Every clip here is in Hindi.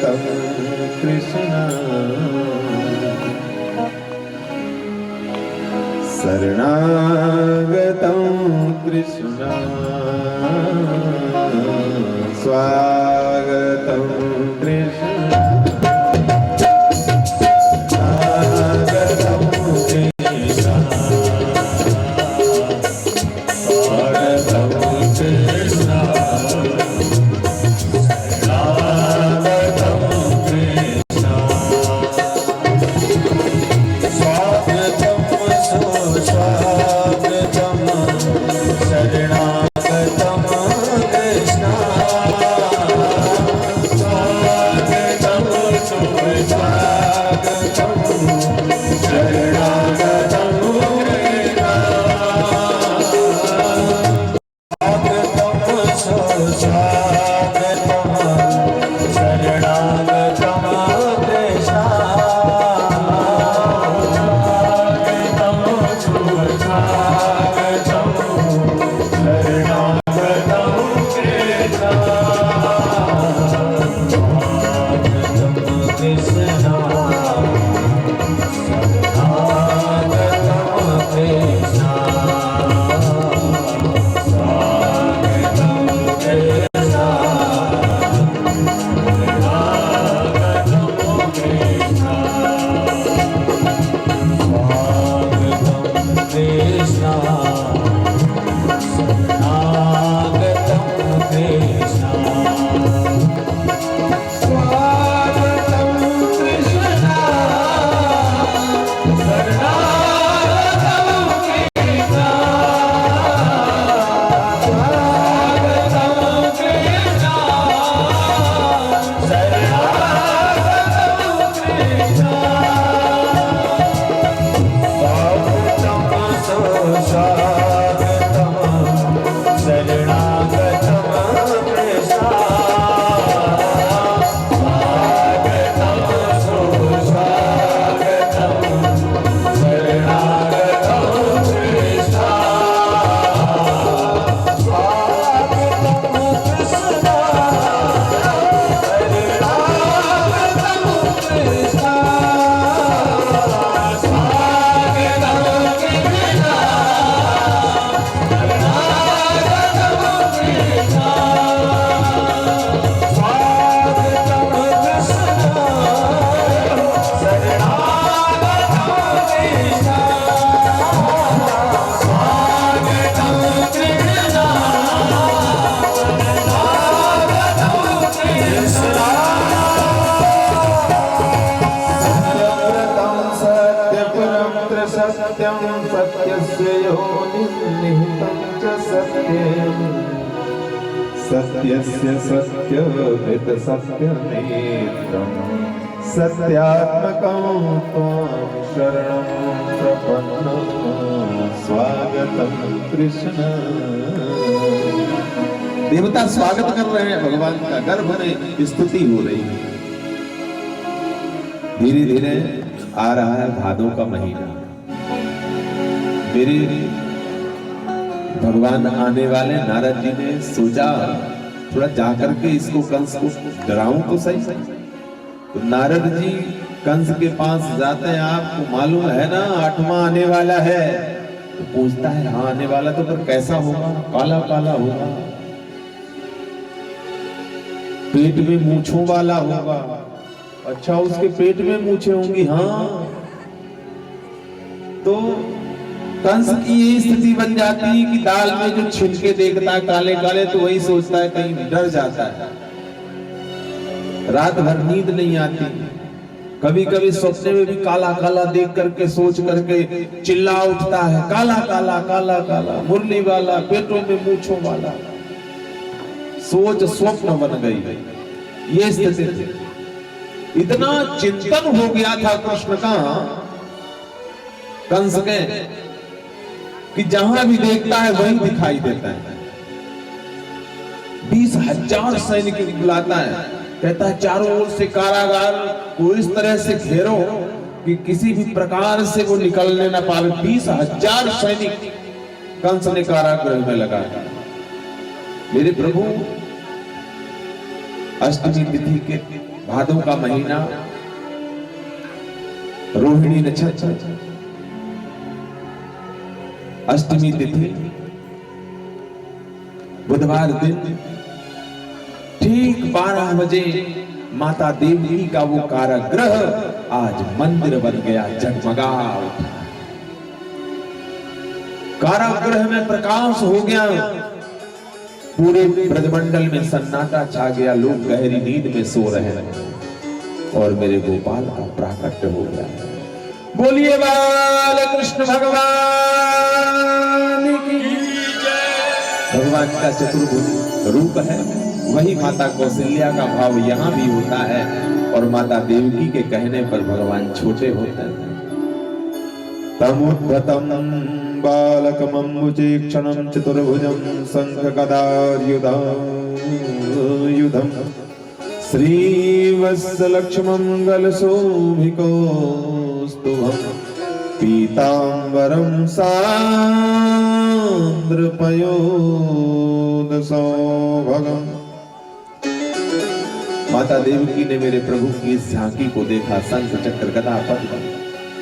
स्वागतं कृष्ण शरणागतं कृष्ण स्वागतं कृष्ण सत्यं सत्यस्य योनिर्निहितं च सत्यं सत्यस्य सत्यमित सत्यनेत्रं सत्यात्मकं त्वां शरणं प्रपन्नं स्वागतं कृष्ण। देवता स्वागत कर रहे हैं भगवान का, गर्भ में स्तुति हो रही है। धीरे धीरे आ रहा है भादों का महीना, मेरे भगवान आने वाले। नारद जी ने सोचा थोड़ा जाकर के इसको कंस को डराऊं तो सही। तो नारद जी कंस के पास जाते हैं, आपको मालूम है ना 8वां आने वाला है। तो पूछता है हाँ आने वाला तो पर कैसा होगा? काला काला होगा, पेट में मूंछों वाला होगा। अच्छा उसके पेट में मूंछें होंगी? हाँ। तो कंस की ये स्थिति बन जाती है कि दाल में जो छिलके देखता है काले काले तो वही सोचता है, कहीं डर जाता है। रात भर नींद नहीं आती, कभी कभी सपने में भी काला काला देख करके सोच करके चिल्ला उठता है, काला काला काला काला, मुरली वाला, पेटों में मूंछों वाला। सोच स्वप्न बन गई। ये स्थिति इतना चिंतन हो गया था कृष्ण का कंस के कि जहां भी देखता है वही दिखाई देता है। 20,000 सैनिक बुलाता है, कहता है चारों ओर से कारागार को इस तरह से घेरो कि किसी भी प्रकार से वो निकलने ना पावे। 20,000 सैनिक कंस ने कारागृह में लगाया। मेरे प्रभु अष्टमी तिथि के भादों का महीना, रोहिणी नक्षत्र, अष्टमी तिथि, बुधवार दिन, ठीक 12 बजे माता देवी का वो कारागृह आज मंदिर बन गया, जगमगा उठा। कारागृह में प्रकाश हो गया, पूरे ब्रजमंडल में सन्नाटा छा गया, लोग गहरी नींद में सो रहे हैं और मेरे गोपाल का प्राकट्य हो गया। बोलिए बाल कृष्ण भगवान की जय। भगवान का चतुर्भुज रूप है, वही माता कौशल्या का भाव यहाँ भी होता है और माता देवकी के कहने पर भगवान छोटे होते हैं। तमुद्धतं बालकमम्बुचेक्षणं चतुर्भुजं शंखगदायुधं श्रीवत्सलक्ष्मङ्गलशोभिकौस्तुभं पीताम्बरं सान्द्रपयोदसौभगम्। माता देवकी ने मेरे प्रभु की इस झांकी को देखा, शंख चक्र गदा पद्म,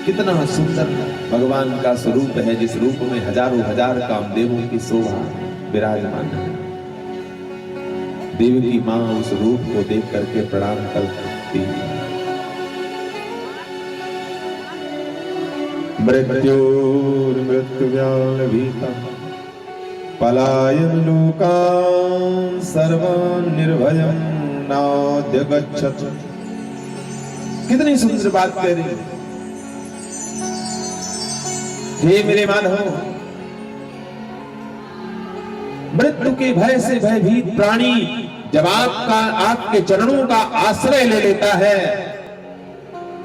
कितना सुंदर भगवान का स्वरूप है, जिस रूप में हजारों हजार कामदेवों की शोभा विराजमान है। देवकी मां उस रूप को देख करके प्रणाम करती है। मृत्युर्मृत्युव्यालभीतं पलायन लोकान् सर्वान् निर्भयं नाद्य गच्छत्। कितनी सुंदर बात कह रही है। हे मेरे माधव, मृत्यु के भय से भयभीत प्राणी जब आपके चरणों का आश्रय ले लेता है,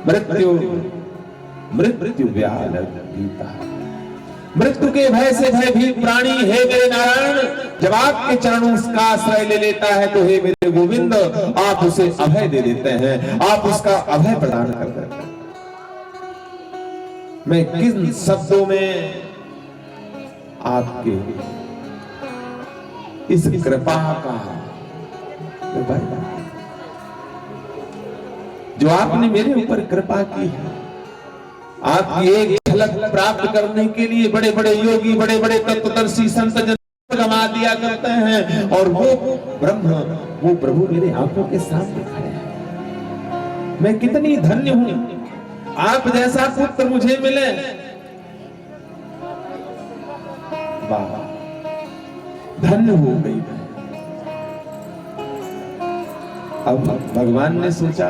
मृत्यु व्यालभीता। मृत्यु के भय से भयभीत प्राणी हे मेरे नारायण जब आपके चरणों का आश्रय ले लेता है तो हे मेरे गोविंद आप उसे अभय दे देते हैं, आप उसका अभय प्रदान कर देते हैं। मैं किन शब्दों में आपके इस कृपा का जो आपने मेरे ऊपर कृपा की है, आपकी एक झलक प्राप्त करने के लिए बड़े बड़े योगी, बड़े बड़े तत्वदर्शी संत जन गमा दिया करते हैं और वो ब्रह्म, वो प्रभु मेरे आंखों के सामने खड़े हैं। मैं कितनी धन्य हूं, आप जैसा पुत्र मुझे मिले। वाह, धन्य हो गई मैं। अब भगवान ने सोचा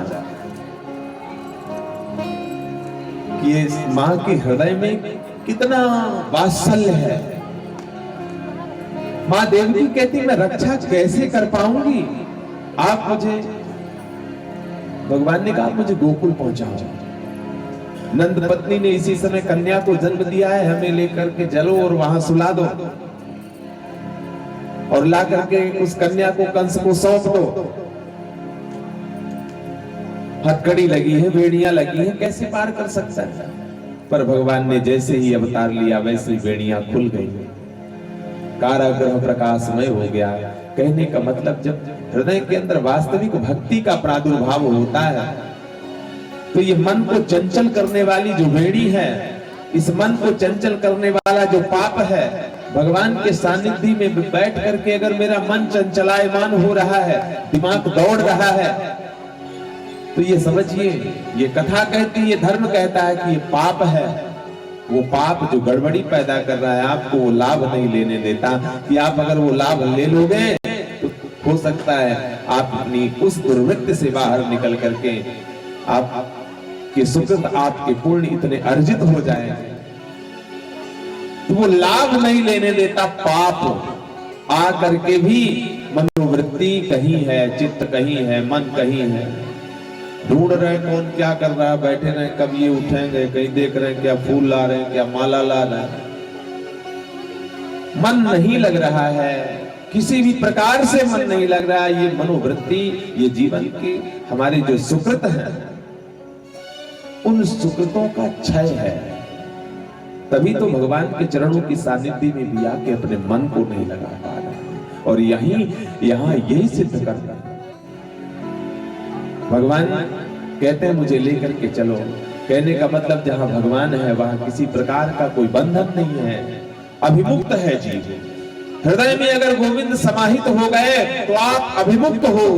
कि इस मां के हृदय में कितना वात्सल्य है। मां देवकी कहती मैं रक्षा कैसे कर पाऊंगी, आप मुझे, भगवान ने कहा मुझे गोकुल पहुंचाओ। नंद पत्नी ने इसी समय कन्या को जन्म दिया है, हमें लेकर के चलो और वहां सुला दो और ला करके उस कन्या को कंस को सौंप दो। हथकड़ी लगी है, बेड़ियां लगी है, कैसे पार कर सकता है। पर भगवान ने जैसे ही अवतार लिया वैसे ही बेड़ियां खुल गई, कारागृह प्रकाशमय हो गया। कहने का मतलब जब हृदय के अंदर वास्तविक भक्ति का प्रादुर्भाव होता है तो ये मन को चंचल करने वाली जो बेड़ी है, इस मन को चंचल करने वाला जो पाप है, भगवान के सानिध्य में बैठ करके अगर मेरा मन चंचलायमान हो रहा है, दिमाग दौड़ रहा है, तो ये समझिए, ये कथा कहती है, ये धर्म कहता है कि ये पाप है। वो पाप जो गड़बड़ी पैदा कर रहा है, आपको वो लाभ नहीं लेने देता कि आप अगर वो लाभ ले लोगे तो हो सकता है आप अपनी उस दुर्वृत्ति से बाहर निकल करके आप के सुकृत आपके पुण्य इतने अर्जित हो जाए, तो वो लाभ नहीं लेने देता पाप। आ करके भी मनोवृत्ति कहीं है, चित्त कहीं है, मन कहीं है, ढूंढ रहे कौन क्या कर रहा है, बैठे रहे कब ये उठेंगे, कहीं देख रहे हैं क्या फूल ला रहे हैं, क्या माला ला रहे हैं। मन नहीं लग रहा है, किसी भी प्रकार से मन नहीं लग रहा है। ये मनोवृत्ति, ये जीवन के हमारे जो सुकृत हैं, उन सुकृतों का क्षय है। तभी तो भगवान के चरणों की सानिध्य में भी आके अपने मन को नहीं लगा पा रहे, और यही यहां यही सिद्ध करना। भगवान कहते हैं मुझे लेकर के चलो। कहने का मतलब जहां भगवान है वहां किसी प्रकार का कोई बंधन नहीं है, अभिमुक्त है जीव। हृदय में अगर गोविंद समाहित हो गए तो आप अभिमुक्त हो।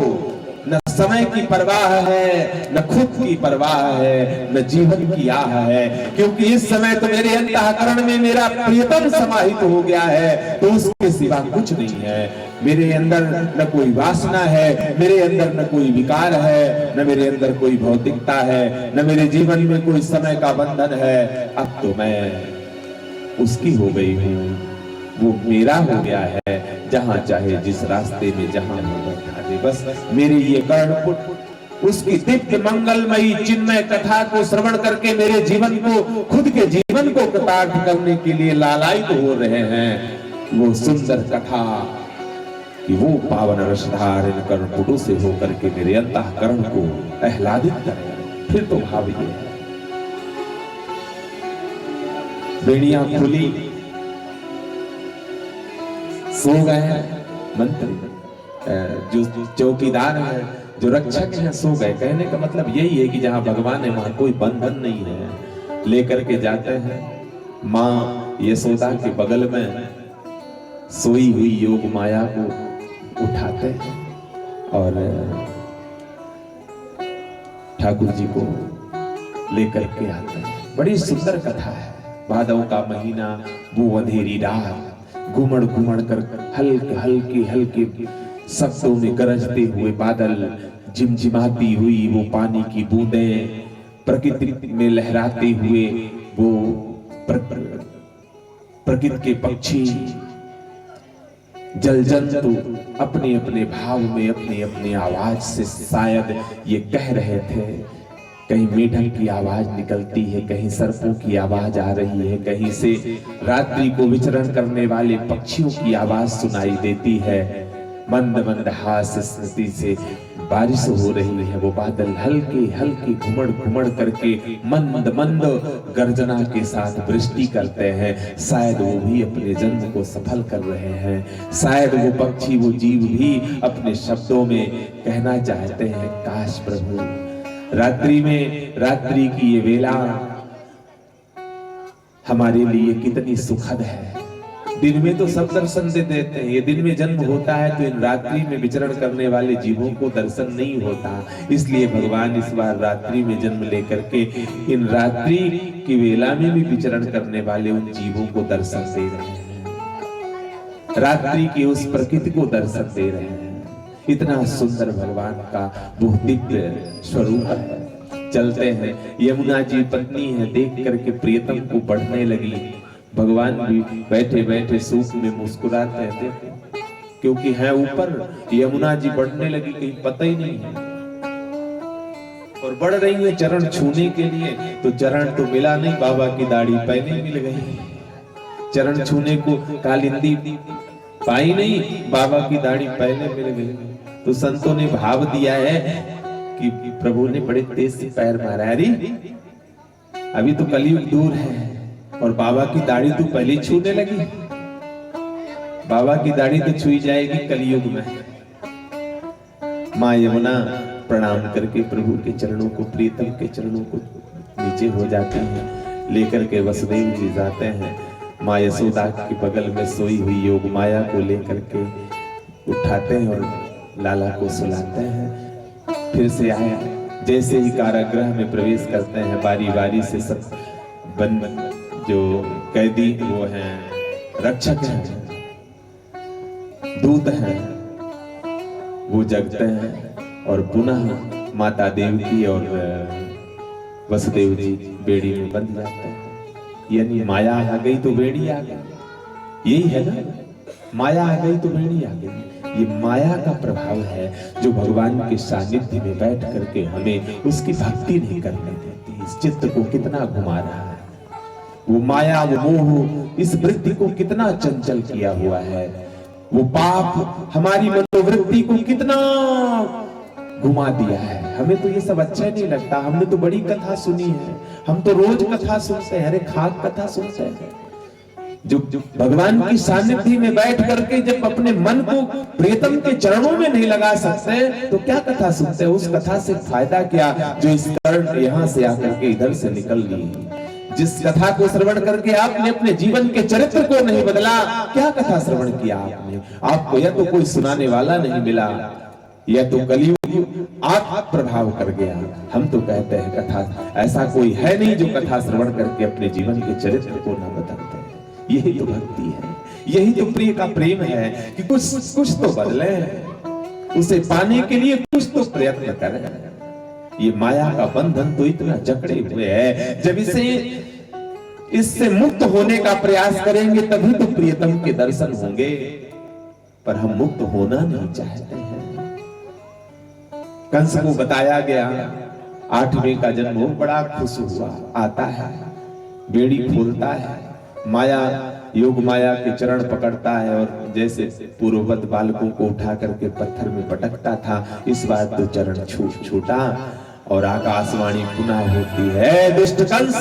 न समय की परवाह है, न खुद की परवाह है, न जीवन की आह है, क्योंकि इस समय तो मेरे अंतःकरण में मेरा प्रियतम समाहित हो गया है, तो उसके सिवा कुछ नहीं है। मेरे अंदर न कोई वासना है, मेरे अंदर न कोई विकार है, न मेरे अंदर कोई भौतिकता है, न मेरे जीवन में कोई समय का बंधन है। अब तो मैं उसकी हो गई हूँ, वो मेरा हो गया है। जहां चाहे जिस रास्ते में जहां बैठा दे, बस मेरे ये कर्णपुट उसकी दिव्य मंगलमयी चिन्मय कथा को श्रवण करके मेरे जीवन को, खुद के जीवन को कृतार्थ करने के लिए लालायित हो रहे हैं। वो सुंदर कथा कि वो पावन रसधार इन कर्णपुटों से होकर के मेरे अंतःकरण को आह्लादित करे। फिर तो भाव ये है, बेड़ियां खुली, सो गए हैं मंत्री, जो चौकीदार है, जो रक्षक हैं, सो गए। कहने का मतलब यही है कि जहां भगवान है वहां कोई बंधन नहीं है। लेकर के जाते हैं, माँ यशोदा के बगल में सोई हुई योग माया को उठाते हैं और ठाकुर जी को लेकर के आते हैं। बड़ी सुंदर कथा है। भादव का महीना, वो अंधेरी रात, घुमड़ घुमड़ कर हल्के हल्के हल्के शब्दों में गरजते हुए बादल, झिमझिमाती हुई वो पानी की बूंदें, प्रकृति में लहराते हुए वो प्रकृति के पक्षी, जल जंतु अपने अपने भाव में अपनी अपनी आवाज से शायद ये कह रहे थे। कहीं मेढक की आवाज निकलती है, कहीं सर्पों की आवाज आ रही है, कहीं से रात्रि को विचरण करने वाले पक्षियों की आवाज सुनाई देती है। मंद मंद हास्य स्मृति से बारिश हो रही है। वो बादल हल्के हल्के घुमड़ घुमड़ करके मंद मंद गर्जना के साथ वृष्टि करते हैं। शायद वो भी अपने जन्म को सफल कर रहे हैं। शायद वो पक्षी, वो जीव भी अपने शब्दों में कहना चाहते हैं, काश प्रभु रात्रि में, रात्रि की ये वेला हमारे लिए कितनी सुखद है। दिन में तो सब दर्शन दे देते हैं, ये दिन में जन्म होता है तो इन रात्रि में विचरण करने वाले जीवों को दर्शन नहीं होता। इसलिए भगवान इस बार रात्रि में जन्म लेकर के इन रात्रि की वेला में भी विचरण करने वाले उन जीवों को दर्शन दे रहे हैं, रात्रि की उस प्रकृति को दर्शन दे रहे हैं। इतना सुंदर भगवान का वो दिव्य स्वरूप है। चलते हैं, यमुना जी पत्नी है, देख करके प्रियतम को बढ़ने लगी। भगवान भी बैठे बैठे सूख में मुस्कुराते हैं, क्योंकि है ऊपर। यमुना जी बढ़ने लगी, कहीं पता ही नहीं है, और बढ़ रही है चरण छूने के लिए। तो चरण तो मिला नहीं, बाबा की दाढ़ी पहले मिल गई। चरण छूने को कालिंदी पाई नहीं, बाबा की दाढ़ी पहले मिल गई। तो संतों ने भाव दिया है कि प्रभु ने बड़े तेज से पैर मारा। अरे अभी तो कलयुग दूर है और बाबा की दाढ़ी तो पहले छूने लगी। बाबा की दाढ़ी तो छुई जाएगी कलयुग में। माँ यमुना प्रणाम करके प्रभु के चरणों को, प्रीतम के चरणों को नीचे हो जाती हैं। लेकर के वसुदेव जी जाते हैं, माँ यशोदा के बगल में सोई हुई योग माया को लेकर के उठाते हैं और लाला को सुलाते हैं। फिर से आया, जैसे ही कारागृह में प्रवेश करते हैं, बारी बारी से सब जो कैदी वो हैं, रक्षक हैं, दूत हैं, वो जगते हैं और पुनः माता देवकी और वसुदेव जी बेड़ी में बंध जाते हैं। यानी माया आ गई तो बेड़ी आ गई, यही है ना, माया आ गई तो बेड़ी आ गई। ये माया का प्रभाव है जो भगवान के सानिध्य में बैठ करके हमें उसकी भक्ति नहीं करने देती। इस चित्त को कितना घुमा रहा है वो माया, वो मोह इस वृत्ति को कितना चंचल किया हुआ है। वो पाप हमारी मनोवृत्ति को कितना घुमा दिया है। हमें तो ये सब अच्छा नहीं लगता। हमने तो बड़ी कथा सुनी है, हम तो रोज कथा सुनते हैं। अरे खाक कथा सुनते हैं, जो भगवान की सानिध्य में बैठ करके जब अपने मन को प्रियतम के चरणों में नहीं लगा सकते तो क्या कथा सुनते हैं? उस कथा से फायदा क्या जो इस कर्ण यहाँ से आकर के इधर से निकल ली? जिस कथा को श्रवण करके आपने अपने जीवन के चरित्र को नहीं बदला, क्या कथा श्रवण किया आपने? आपको या तो कोई सुनाने वाला नहीं मिला या तो कलियुग आप प्रभाव कर गया। हम तो कहते हैं कथा ऐसा कोई है नहीं जो कथा श्रवण करके अपने जीवन के चरित्र को न बदलते। यही तो भक्ति है, यही तो प्रिय का प्रेम है कि कुछ तो बदले, उसे पाने के लिए कुछ तो प्रयत्न करें। ये माया का बंधन तो इतना जकड़े हुए है, जब इससे मुक्त होने का प्रयास करेंगे तभी तो प्रियतम के दर्शन होंगे, पर हम मुक्त होना नहीं चाहते हैं। कंस को बताया गया 8वें का जन्म हो, बड़ा खुश हुआ, आता है बेड़ी खोलता है, माया योग माया के चरण पकड़ता है और जैसे पूर्ववत बालकों को उठा करके पत्थर में पटकता था, इस बार तो चरण छूटा और आकाशवाणी पुनः होती है, दुष्ट कंस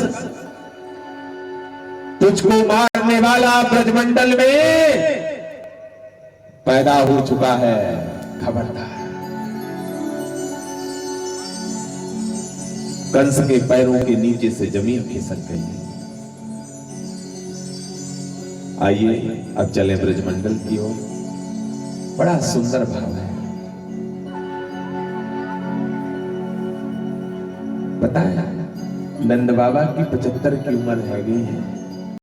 तुझको मारने वाला ब्रजमंडल में पैदा हो चुका है, खबरदार। कंस के पैरों के नीचे से जमीन खिसक गई। आइए अब चले ब्रजमंडल की ओर। बड़ा सुंदर भाव है। पता है नंद बाबा की 75 की उम्र है गई है,